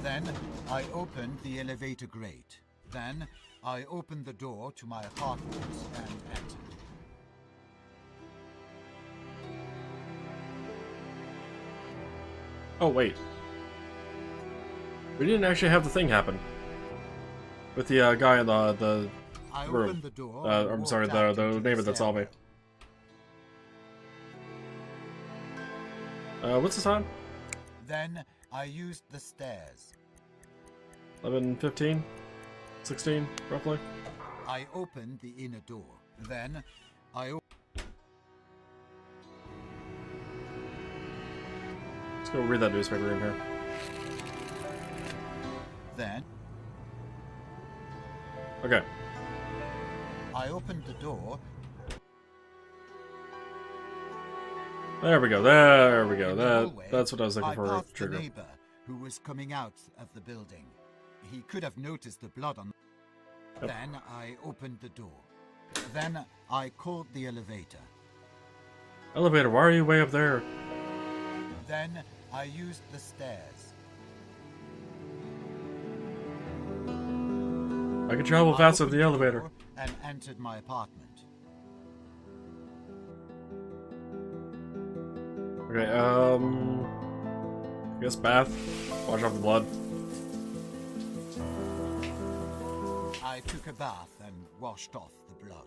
Then I opened the elevator grate. Then I opened the door to my apartment and entered. Oh, wait. We didn't actually have the thing happen. With the guy in the I room. opened the door. I'm sorry, the neighbor that saw me. What's the time? Then I used the stairs. 11, 15, 16, roughly. I opened the inner door. Then I Let's go read that newspaper in here. Then Okay. I opened the door. There we go. There we go. That's what I was looking for. I passed Trigger. the neighbor who was coming out of the building. He could have noticed the blood on. Yep. Then I opened the door. Then I called the elevator. Elevator, why are you way up there? Then I used the stairs. I can travel faster with the elevator. And entered my apartment. Okay, I guess bath. Wash off the blood. I took a bath and washed off the blood.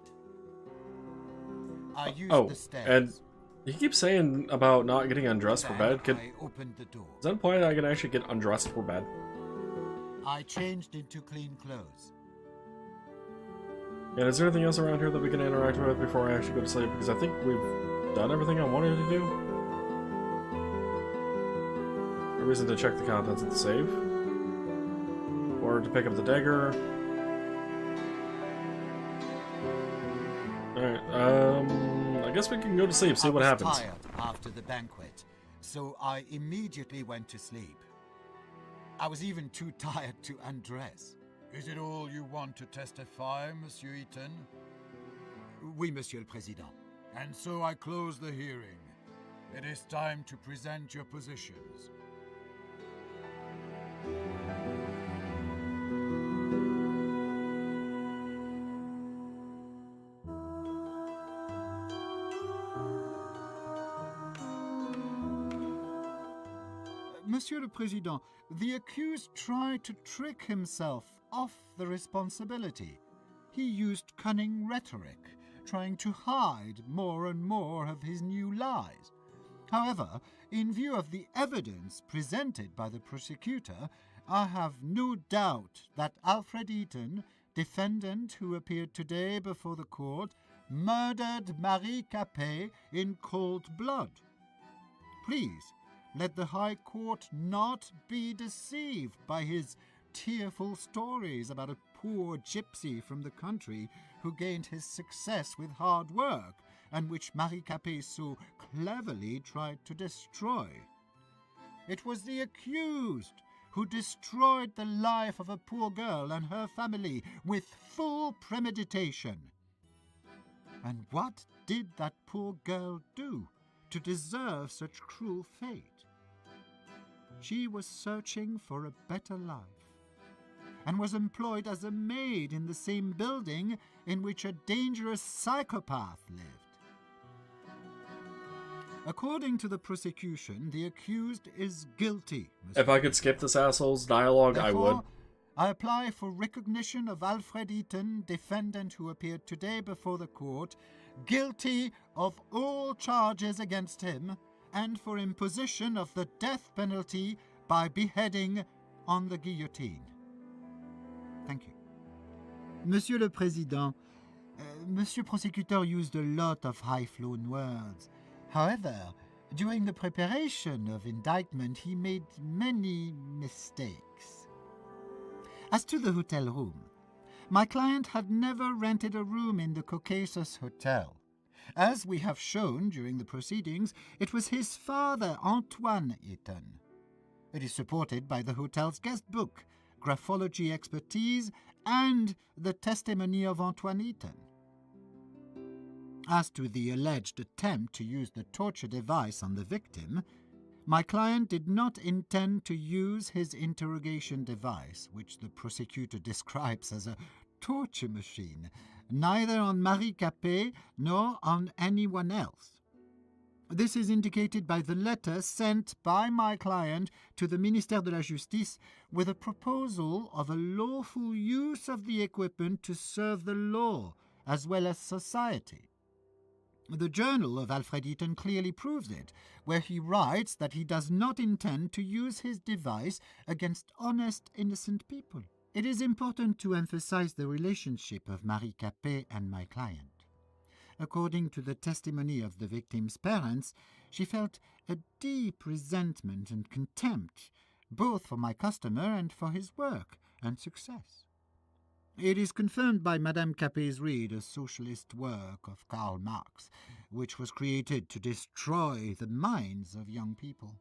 I used the stairs. And he keeps saying about not getting undressed for bed. I opened the door. Does that imply that I can actually get undressed for bed? I changed into clean clothes. And is there anything else around here that we can interact with before I actually go to sleep? Because I think we've done everything I wanted to do. A reason to check the contents of the safe. Or to pick up the dagger. Alright, I guess we can go to sleep, see what happens. I was tired after the banquet, so I immediately went to sleep. I was even too tired to undress. Is it all you want to testify, Monsieur Ethon? Oui, Monsieur le Président. And so I close the hearing. It is time to present your positions. Monsieur le Président, the accused tried to trick himself off the responsibility. He used cunning rhetoric, trying to hide more and more of his new lies. However, in view of the evidence presented by the prosecutor, I have no doubt that Alfred Ethon, defendant who appeared today before the court, murdered Marie Capet in cold blood. Please, let the High Court not be deceived by his tearful stories about a poor gypsy from the country who gained his success with hard work and which Marie Capet so cleverly tried to destroy. It was the accused who destroyed the life of a poor girl and her family with full premeditation. And what did that poor girl do to deserve such cruel fate? She was searching for a better life, and was employed as a maid in the same building in which a dangerous psychopath lived. According to the prosecution, the accused is guilty. If I could skip this asshole's dialogue, Therefore, I would. I apply for recognition of Alfred Ethon, defendant who appeared today before the court, guilty of all charges against him, and for imposition of the death penalty by beheading on the guillotine. Thank you. Monsieur le Président, Monsieur Prosecutor used a lot of high-flown words. However, during the preparation of indictment, he made many mistakes. As to the hotel room, my client had never rented a room in the Caucasus Hotel. As we have shown during the proceedings, it was his father, Antoine Ethon. It is supported by the hotel's guest book, graphology expertise, and the testimony of Antoine Ethon. As to the alleged attempt to use the torture device on the victim, My client did not intend to use his interrogation device, which the prosecutor describes as a torture machine, neither on Marie Capet nor on anyone else. This is indicated by the letter sent by my client to the Ministère de la Justice with a proposal of a lawful use of the equipment to serve the law as well as society. The journal of Alfred Ethon clearly proves it, where he writes that he does not intend to use his device against honest, innocent people. It is important to emphasize the relationship of Marie Capet and my client. According to the testimony of the victim's parents, she felt a deep resentment and contempt, both for my customer and for his work and success. It is confirmed by Madame Capet's read, a socialist work of Karl Marx, which was created to destroy the minds of young people.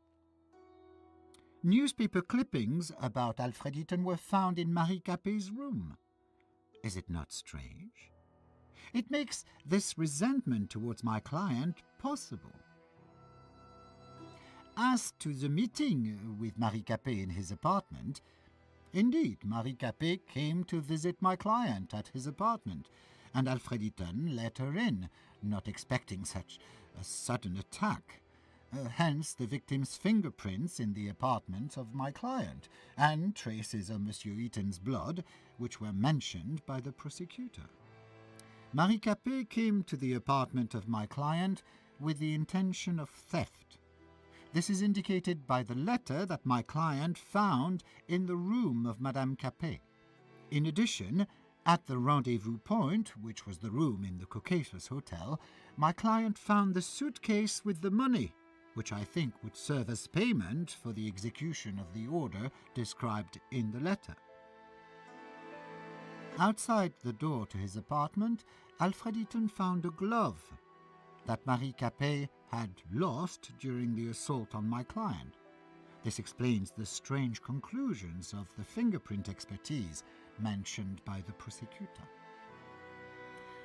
Newspaper clippings about Alfred Ethon were found in Marie Capet's room. Is it not strange? It makes this resentment towards my client possible. As to the meeting with Marie Capet in his apartment, indeed, Marie Capet came to visit my client at his apartment, and Alfred Ethon let her in, not expecting such a sudden attack. Hence the victim's fingerprints in the apartment of my client, and traces of Monsieur Ethon's blood, which were mentioned by the prosecutor. Marie Capet came to the apartment of my client with the intention of theft. This is indicated by the letter that my client found in the room of Madame Capet. In addition, at the rendezvous point, which was the room in the Caucasus Hotel, my client found the suitcase with the money, which I think would serve as payment for the execution of the order described in the letter. Outside the door to his apartment, Alfred Ethon found a glove that Marie Capet had lost during the assault on my client. This explains the strange conclusions of the fingerprint expertise mentioned by the prosecutor.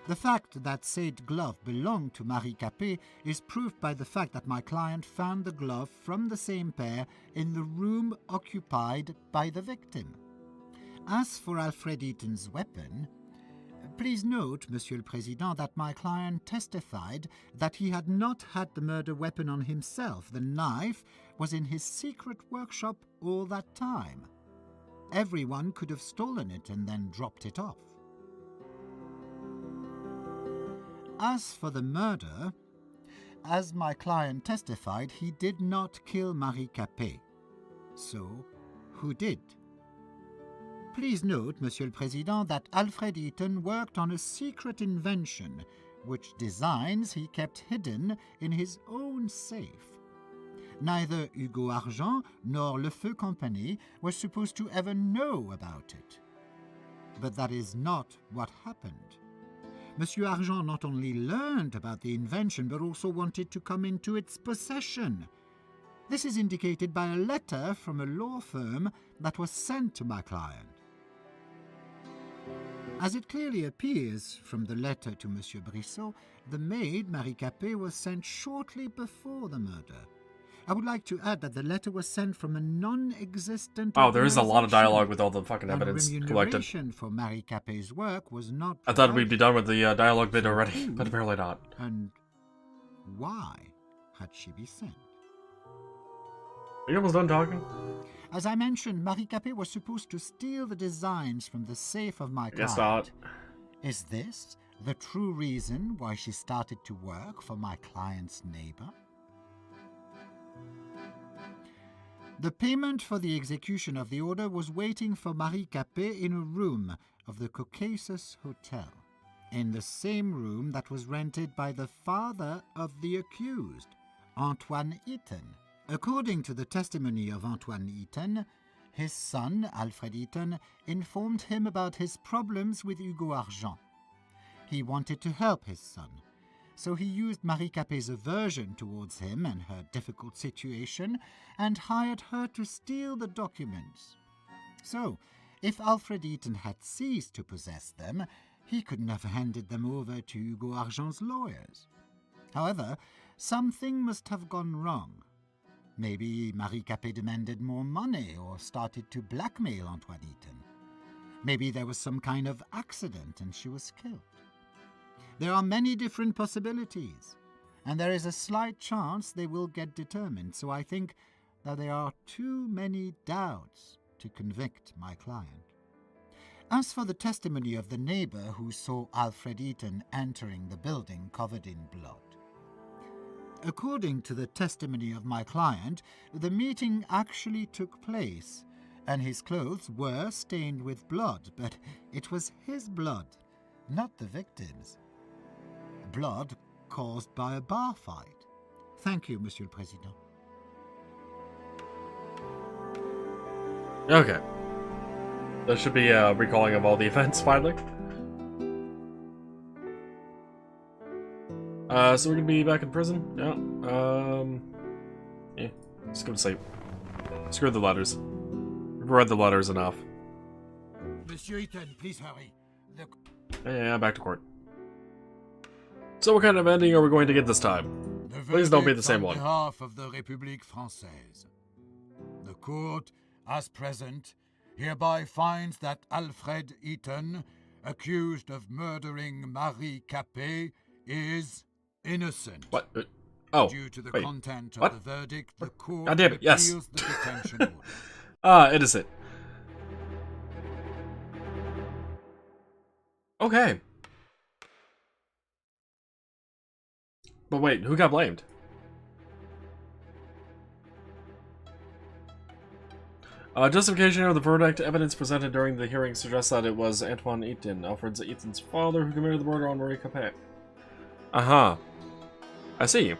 The fact that said glove belonged to Marie Capet is proved by the fact that my client found the glove from the same pair in the room occupied by the victim. As for Alfred Ethon's weapon, please note, Monsieur le Président, that my client testified that he had not had the murder weapon on himself. The knife was in his secret workshop all that time. Everyone could have stolen it and then dropped it off. As for the murder, as my client testified, he did not kill Marie Capet. So, who did? Please note, Monsieur le Président, that Alfred Ethon worked on a secret invention, which designs he kept hidden in his own safe. Neither Hugo Argent nor Le Feu Company were supposed to ever know about it. But that is not what happened. Monsieur Argent not only learned about the invention, but also wanted to come into its possession. This is indicated by a letter from a law firm that was sent to my client. As it clearly appears from the letter to Monsieur Brissot, the maid, Marie Capet, was sent shortly before the murder. I would like to add that the letter was sent from a non-existent... Oh, there is a lot of dialogue with all the fucking evidence collected. Remuneration for Marie Capet's work was not... I thought we'd be done with the dialogue bit already, but apparently not. And why had she been sent? Are you almost done talking? As I mentioned, Marie Capet was supposed to steal the designs from the safe of my client. Guess not. Is this the true reason why she started to work for my client's neighbor? The payment for the execution of the order was waiting for Marie Capet in a room of the Caucasus Hotel, in the same room that was rented by the father of the accused, Antoine Ethon. According to the testimony of Antoine Ethon, his son, Alfred Ethon, informed him about his problems with Hugo Argent. He wanted to help his son, so he used Marie Capet's aversion towards him and her difficult situation and hired her to steal the documents. So, if Alfred Ethon had ceased to possess them, he couldn't have handed them over to Hugo Argent's lawyers. However, something must have gone wrong. Maybe Marie Capet demanded more money or started to blackmail Antoine Ethon. Maybe there was some kind of accident and she was killed. There are many different possibilities, and there is a slight chance they will get determined, so I think that there are too many doubts to convict my client. As for the testimony of the neighbor who saw Alfred Ethon entering the building covered in blood, according to the testimony of my client, the meeting actually took place, and his clothes were stained with blood, but it was his blood, not the victim's. Blood caused by a bar fight. Thank you, Monsieur le Président. Okay. That should be a recalling of all the events, finally. So we're gonna be back in prison? Yeah. Yeah. Just go to sleep. Screw the letters. We've read the letters enough. Monsieur Ethon, please hurry. Yeah, back to court. So what kind of ending are we going to get this time? Please don't be the same one. On behalf of the République Française, the court, as present, hereby finds that Alfred Ethon, accused of murdering Marie Capet, is innocent. What? Oh, due to the wait. content What? of the verdict, the court God damn it, yes. appeals the detention order. Innocent. Okay. But wait, who got blamed? Justification of the verdict. Evidence presented during the hearing suggests that it was Antoine Ethon, Ethon's father, who committed the murder on Marie Capet. Uh-huh. I see.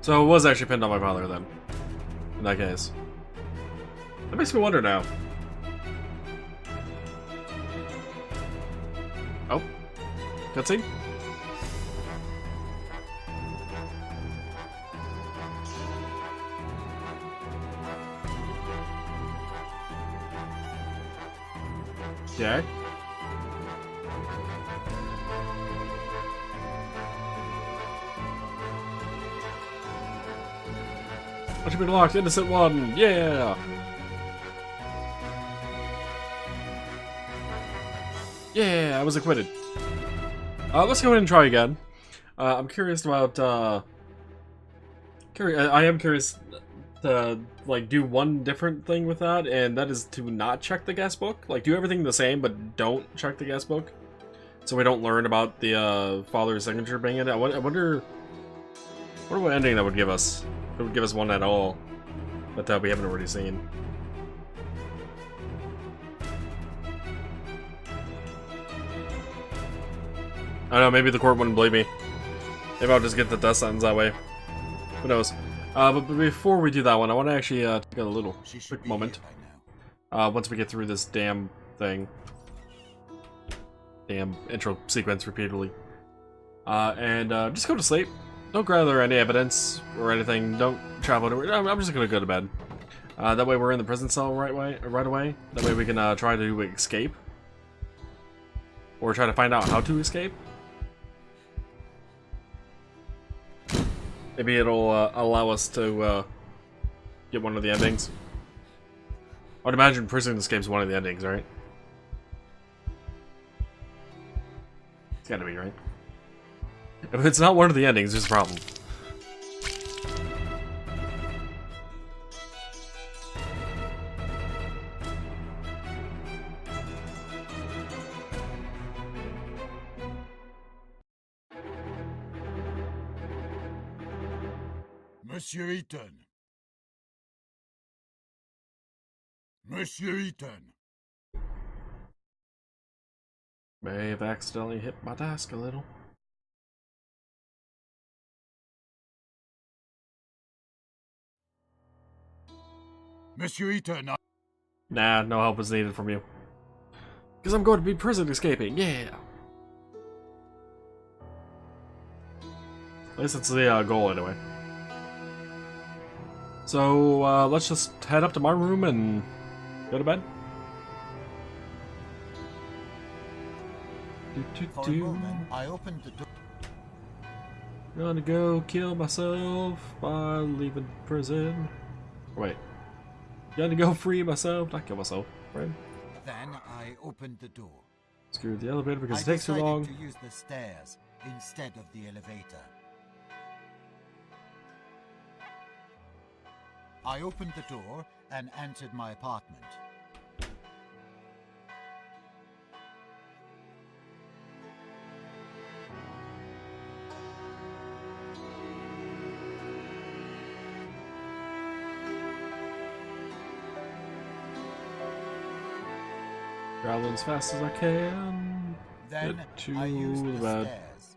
So it was actually pinned on my father, then. In that case. That makes me wonder now. Oh. Cutscene? Yeah. What should be locked? Innocent one! Yeah! Yeah, I was acquitted. Let's go ahead and try again. I'm curious about, I am curious to, like, do one different thing with that, and that is to not check the guest book. Like, do everything the same, but don't check the guest book. So we don't learn about the, father's signature being in it. I wonder what ending that would give us. It would give us one at all, but we haven't already seen. I don't know, maybe the court wouldn't believe me. Maybe I'll just get the death sentence that way. Who knows? But before we do that one, I want to actually take a little quick moment. Once we get through this damn thing. Damn intro sequence repeatedly. And just go to sleep. Don't gather any evidence or anything. Don't travel anywhere. I'm just gonna go to bed. That way we're in the prison cell right away. That way we can try to escape. Or try to find out how to escape. Maybe it'll allow us to get one of the endings. I would imagine prison escape's one of the endings, right? It's gotta be, right? If it's not one of the endings, there's a problem. Monsieur Ethon. Monsieur Ethon. May have accidentally hit my desk a little. Monsieur Ethon. Nah, no help is needed from you. Because I'm going to be prison escaping, yeah! At least that's the goal, anyway. So, let's just head up to my room and go to bed. For a moment, I opened the door. Gonna go kill myself by leaving prison. Wait. Gonna go free myself, not kill myself, right? Then I opened the door. Screw the elevator because I it takes too decided long. to use the stairs instead of the elevator. I opened the door and entered my apartment. Traveling as fast as I can. Then Get to I used the the bed. stairs.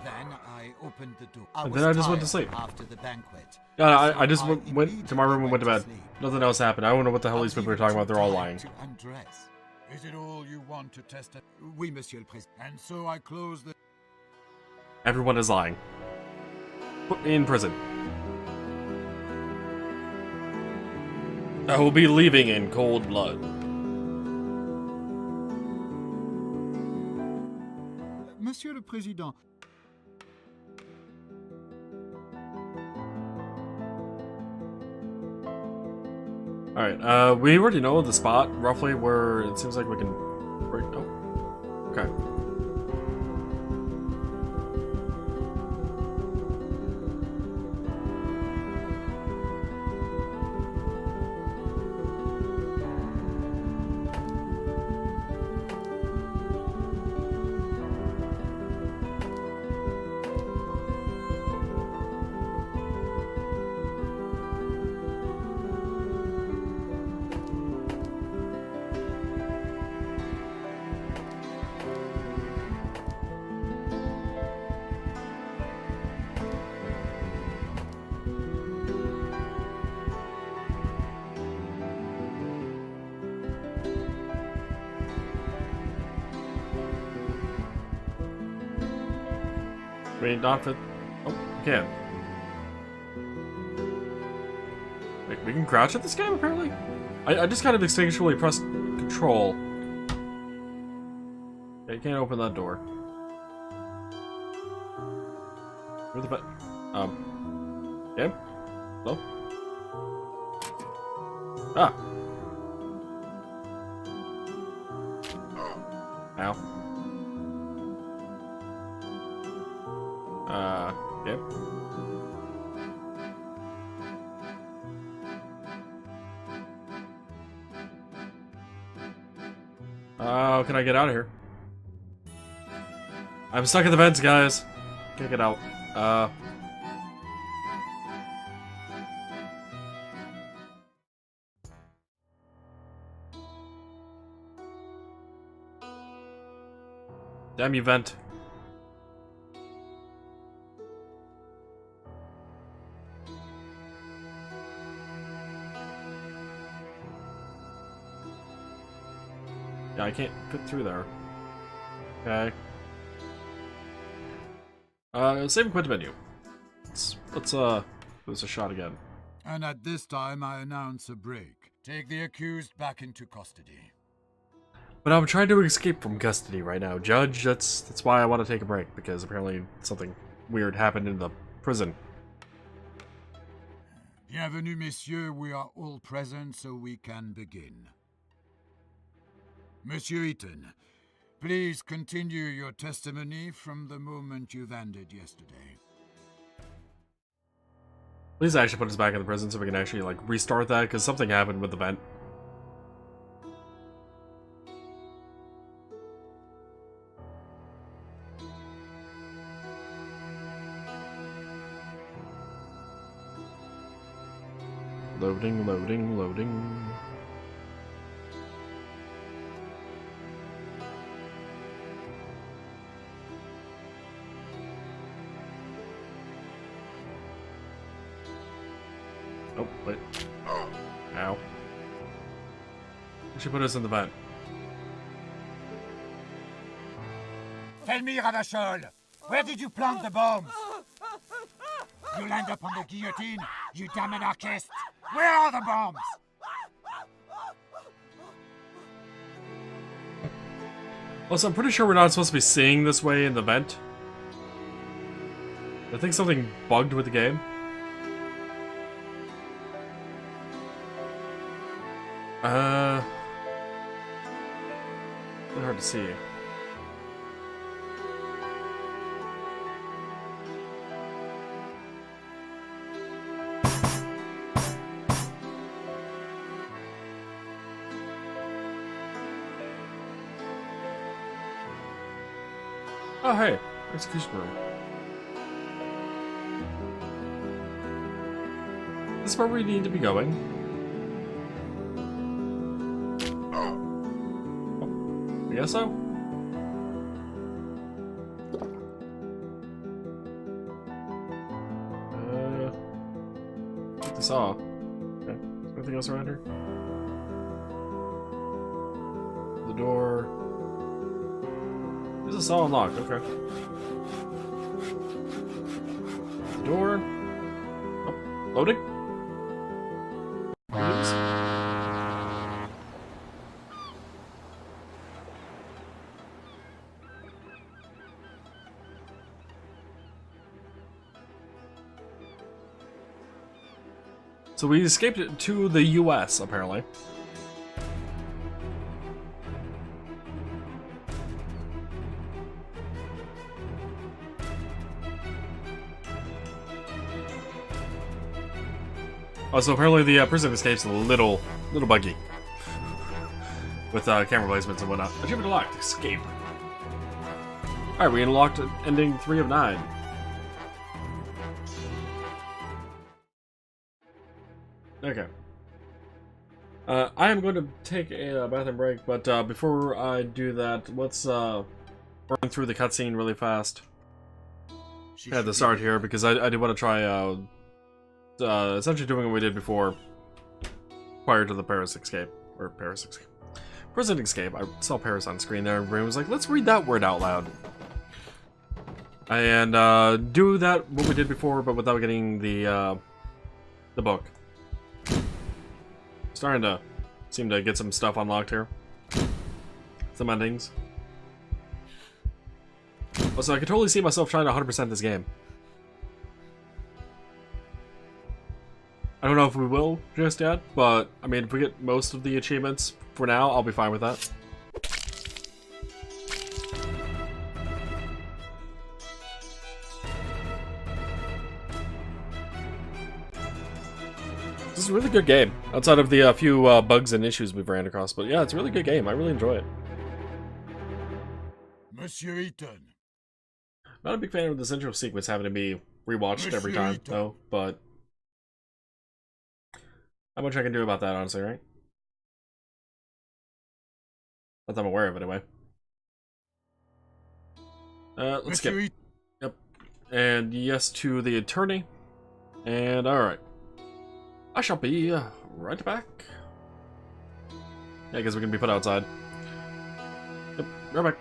Then I opened the door. And was then I just went to tired sleep. after the banquet. I just so went to my room and went to bed. immediately went Nothing else happened. I don't know what the hell these people are talking about. They're all lying. To undress. Is it all you want to test it? Oui, Monsieur le Président. And so I closed the... Everyone is lying. Put me in prison. I will be leaving in cold blood. Monsieur le Président, Alright, we already know the spot, roughly, where it seems like we can break... Oh. Okay. Wait, not for... Oh, we can. Wait, we can crouch at this game, apparently? I just kind of instinctually pressed control. Okay, you can't open that door. Where the button? Game? Hello? Ah! Ow. Yep. How can I get out of here? I'm stuck in the vents, guys. Can't get out. Damn you, vent. Yeah, I can't fit through there. Okay. Save and quit menu. Let's give this a shot again. And at this time, I announce a break. Take the accused back into custody. But I'm trying to escape from custody right now, Judge. That's why I want to take a break, because apparently something weird happened in the prison. Bienvenue, messieurs. We are all present, so we can begin. Monsieur Ethon, please continue your testimony from the moment you've ended yesterday. Please actually put us back in the prison so we can actually, like, restart that, because something happened with the vent. Loading, loading, loading. Oh, wait. Ow. We should put us in the vent. Tell me, Ravachol, where did you plant the bombs? You'll end up on the guillotine, you damn anarchist! Where are the bombs? Also, I'm pretty sure we're not supposed to be seeing this way in the vent. I think something bugged with the game. Really hard to see. Oh, hey, execution room. This is where we need to be going. I guess so. What they saw. Okay. Is there anything else around here? The door. This is all unlocked, okay. The door. Oh, loading? Here it is. So we escaped to the US, apparently. Oh, so apparently the prison escape's a little buggy. With camera placements and whatnot. Achievement unlocked. Escape. Alright, we unlocked ending 3 of 9. Okay. I am going to take a bathroom break, but before I do that, let's run through the cutscene really fast. At the start here, because I do want to try essentially doing what we did before, prior to the Paris escape, or Paris escape. Prison escape. I saw Paris on screen there, and Brain was like, let's read that word out loud. And do that, what we did before, but without getting the book. Starting to seem to get some stuff unlocked here. Some endings. Also, I can totally see myself trying to 100% this game. I don't know if we will just yet, but I mean, if we get most of the achievements for now, I'll be fine with that. This is a really good game, outside of the few bugs and issues we've ran across, but yeah, it's a really good game. I really enjoy it. Monsieur Ethon. Not a big fan of this intro sequence having to be rewatched every time, though, but not much I can do about that, honestly, right? Not that I'm aware of, anyway. Let's skip. Yep. And yes to the attorney. And alright. I shall be right back. Yeah, I guess we can be put outside. Yep, right back.